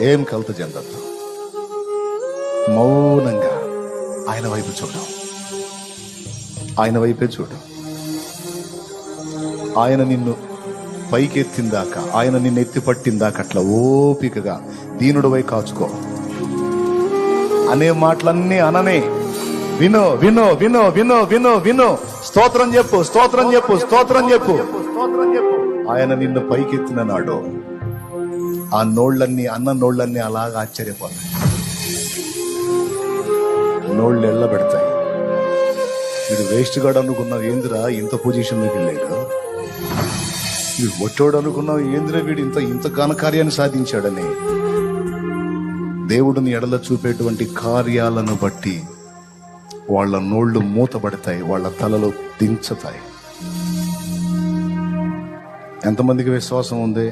ఏం కలత చెందద్దు. మౌనంగా ఆయన వైపు చూడు, ఆయన వైపే చూడు. ఆయన నిన్ను పైకెత్తిందాక, ఆయన నిన్ను ఎత్తి పట్టిందాక అట్లా ఓపికగా దీనుడివై కాచుకో. అనే మాటలన్నీ అననే. విను విను విను విను విను విను. స్తోత్రం చెప్పు, స్తోత్రం చెప్పు, స్తోత్రం చెప్పు. ఆయన నిన్ను పైకెత్తిన నాడు ఆ నోళ్ళన్నీ, అన్న నోళ్ళన్నీ అలాగా ఆశ్చర్యపోతాయి. నోళ్ళు ఎల్లబెడతాయి. వీడు వేస్ట్ గాడు అనుకున్నావు ఏందిరా ఇంత పొజిషన్లోకి వెళ్ళాడు, వీడు ఒట్టోడు అనుకున్నావు ఏందిరా వీడు ఇంత ఘనకార్యాన్ని సాధించాడని. దేవుడిని ఎడల చూపేటువంటి కార్యాలను బట్టి వాళ్ళ నోళ్లు మూతబడతాయి, వాళ్ళ తలలో దించుతాయి. ఎంతమందికి విశ్వాసం ఉంది?